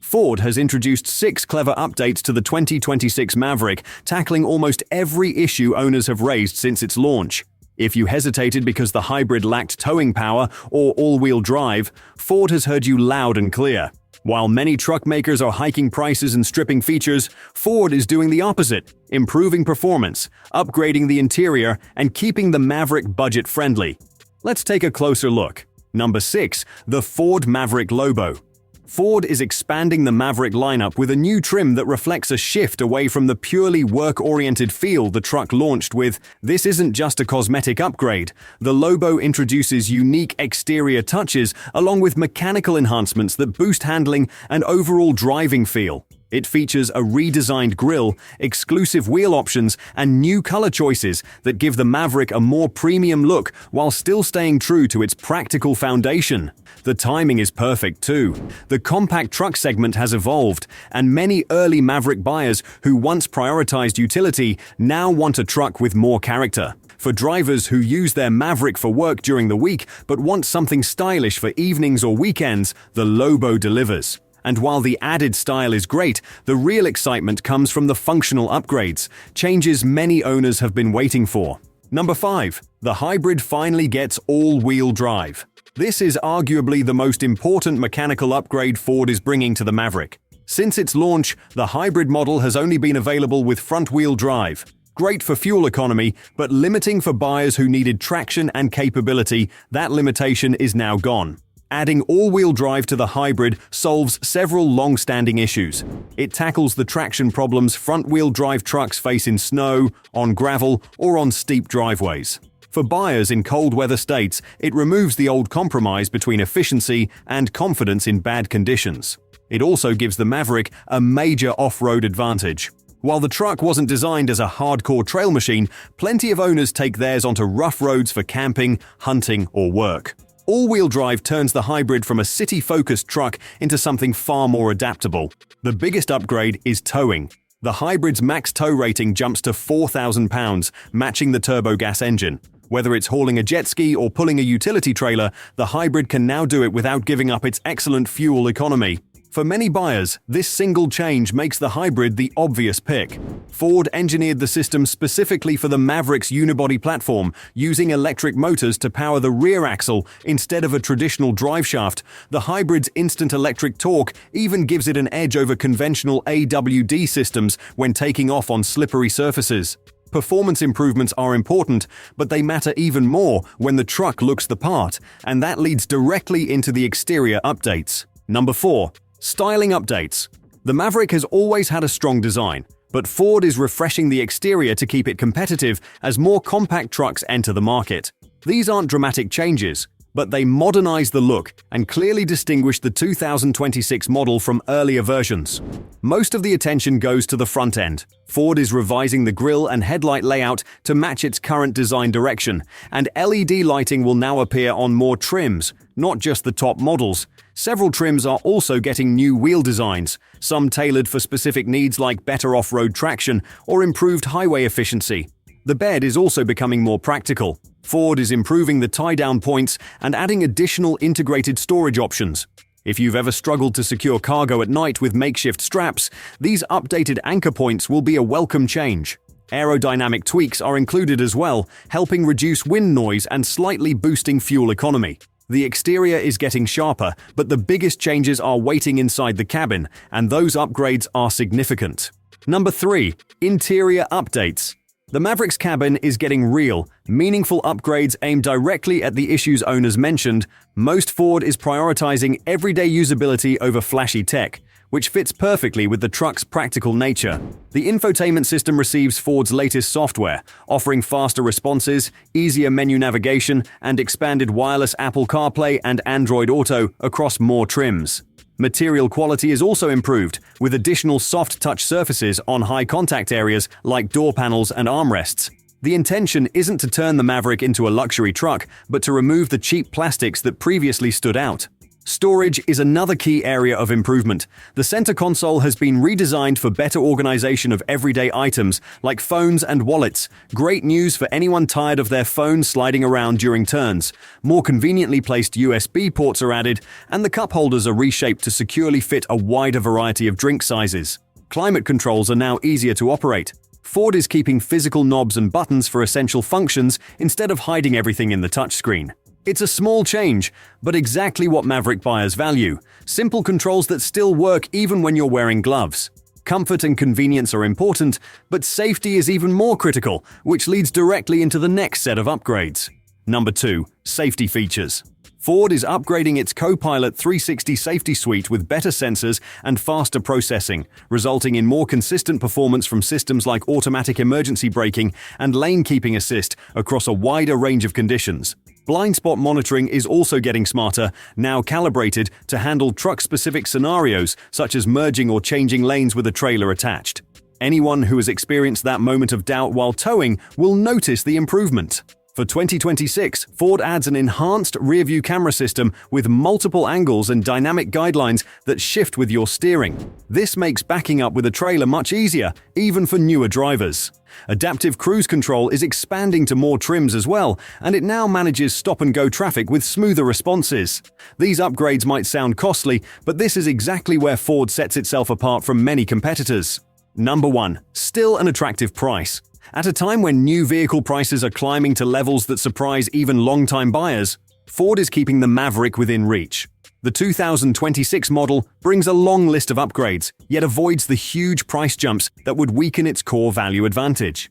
Ford has introduced 6 clever updates to the 2026 Maverick, tackling almost every issue owners have raised since its launch. If you hesitated because the hybrid lacked towing power or all-wheel drive, Ford has heard you loud and clear. While many truck makers are hiking prices and stripping features, Ford is doing the opposite, improving performance, upgrading the interior, and keeping the Maverick budget-friendly. Let's take a closer look. Number 6. The Ford Maverick Lobo. Ford is expanding the Maverick lineup with a new trim that reflects a shift away from the purely work-oriented feel the truck launched with. This isn't just a cosmetic upgrade. The Lobo introduces unique exterior touches along with mechanical enhancements that boost handling and overall driving feel. It features a redesigned grille, exclusive wheel options, and new color choices that give the Maverick a more premium look while still staying true to its practical foundation. The timing is perfect too. The compact truck segment has evolved, and many early Maverick buyers who once prioritized utility now want a truck with more character. For drivers who use their Maverick for work during the week but want something stylish for evenings or weekends, the Lobo delivers. And while the added style is great, the real excitement comes from the functional upgrades, changes many owners have been waiting for. Number 5. The hybrid finally gets all-wheel drive. This is arguably the most important mechanical upgrade Ford is bringing to the Maverick. Since its launch, the hybrid model has only been available with front-wheel drive. Great for fuel economy, but limiting for buyers who needed traction and capability. That limitation is now gone. Adding all-wheel drive to the hybrid solves several long-standing issues. It tackles the traction problems front-wheel drive trucks face in snow, on gravel, or on steep driveways. For buyers in cold-weather states, it removes the old compromise between efficiency and confidence in bad conditions. It also gives the Maverick a major off-road advantage. While the truck wasn't designed as a hardcore trail machine, plenty of owners take theirs onto rough roads for camping, hunting, or work. All-wheel drive turns the hybrid from a city-focused truck into something far more adaptable. The biggest upgrade is towing. The hybrid's max tow rating jumps to 4,000 pounds, matching the turbo-gas engine. Whether it's hauling a jet ski or pulling a utility trailer, the hybrid can now do it without giving up its excellent fuel economy. For many buyers, this single change makes the hybrid the obvious pick. Ford engineered the system specifically for the Maverick's unibody platform, using electric motors to power the rear axle instead of a traditional driveshaft. The hybrid's instant electric torque even gives it an edge over conventional AWD systems when taking off on slippery surfaces. Performance improvements are important, but they matter even more when the truck looks the part, and that leads directly into the exterior updates. Number 4. Styling updates. The Maverick has always had a strong design, but Ford is refreshing the exterior to keep it competitive as more compact trucks enter the market. These aren't dramatic changes, but they modernize the look and clearly distinguish the 2026 model from earlier versions. Most of the attention goes to the front end. Ford is revising the grille and headlight layout to match its current design direction, and LED lighting will now appear on more trims, not just the top models. Several trims are also getting new wheel designs, some tailored for specific needs like better off-road traction or improved highway efficiency. The bed is also becoming more practical. Ford is improving the tie-down points and adding additional integrated storage options. If you've ever struggled to secure cargo at night with makeshift straps, these updated anchor points will be a welcome change. Aerodynamic tweaks are included as well, helping reduce wind noise and slightly boosting fuel economy. The exterior is getting sharper, but the biggest changes are waiting inside the cabin, and those upgrades are significant. Number 3. Interior updates. The Maverick's cabin is getting real, meaningful upgrades aimed directly at the issues owners mentioned. Most Ford is prioritizing everyday usability over flashy tech, which fits perfectly with the truck's practical nature. The infotainment system receives Ford's latest software, offering faster responses, easier menu navigation, and expanded wireless Apple CarPlay and Android Auto across more trims. Material quality is also improved, with additional soft-touch surfaces on high-contact areas like door panels and armrests. The intention isn't to turn the Maverick into a luxury truck, but to remove the cheap plastics that previously stood out. Storage is another key area of improvement. The center console has been redesigned for better organization of everyday items, like phones and wallets. Great news for anyone tired of their phone sliding around during turns. More conveniently placed USB ports are added, and the cup holders are reshaped to securely fit a wider variety of drink sizes. Climate controls are now easier to operate. Ford is keeping physical knobs and buttons for essential functions instead of hiding everything in the touchscreen. It's a small change, but exactly what Maverick buyers value. Simple controls that still work even when you're wearing gloves. Comfort and convenience are important, but safety is even more critical, which leads directly into the next set of upgrades. Number 2. Safety features. Ford is upgrading its Co-Pilot 360 safety suite with better sensors and faster processing, resulting in more consistent performance from systems like automatic emergency braking and lane keeping assist across a wider range of conditions. Blind spot monitoring is also getting smarter, now calibrated to handle truck-specific scenarios such as merging or changing lanes with a trailer attached. Anyone who has experienced that moment of doubt while towing will notice the improvement. For 2026, Ford adds an enhanced rear-view camera system with multiple angles and dynamic guidelines that shift with your steering. This makes backing up with a trailer much easier, even for newer drivers. Adaptive cruise control is expanding to more trims as well, and it now manages stop-and-go traffic with smoother responses. These upgrades might sound costly, but this is exactly where Ford sets itself apart from many competitors. Number 1. Still an attractive price. At a time when new vehicle prices are climbing to levels that surprise even long-time buyers, Ford is keeping the Maverick within reach. The 2026 model brings a long list of upgrades, yet avoids the huge price jumps that would weaken its core value advantage.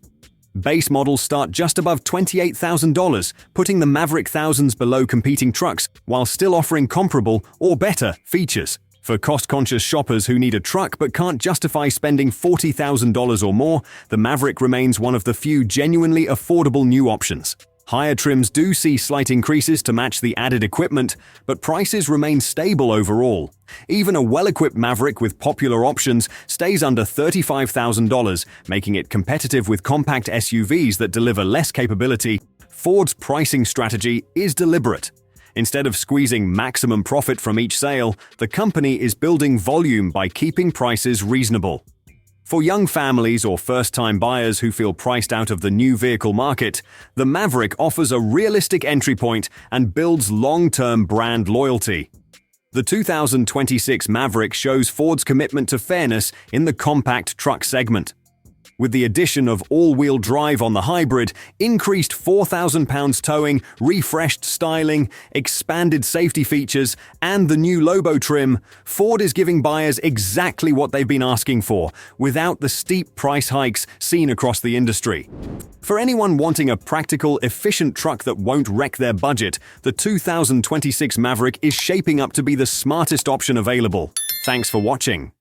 Base models start just above $28,000, putting the Maverick thousands below competing trucks while still offering comparable or better features. For cost-conscious shoppers who need a truck but can't justify spending $40,000 or more, the Maverick remains one of the few genuinely affordable new options. Higher trims do see slight increases to match the added equipment, but prices remain stable overall. Even a well-equipped Maverick with popular options stays under $35,000, making it competitive with compact SUVs that deliver less capability. Ford's pricing strategy is deliberate. Instead of squeezing maximum profit from each sale, the company is building volume by keeping prices reasonable. For young families or first-time buyers who feel priced out of the new vehicle market, the Maverick offers a realistic entry point and builds long-term brand loyalty. The 2026 Maverick shows Ford's commitment to fairness in the compact truck segment. With the addition of all-wheel drive on the hybrid, increased 4,000 pounds towing, refreshed styling, expanded safety features, and the new Lobo trim, Ford is giving buyers exactly what they've been asking for, without the steep price hikes seen across the industry. For anyone wanting a practical, efficient truck that won't wreck their budget, the 2026 Maverick is shaping up to be the smartest option available. Thanks for watching.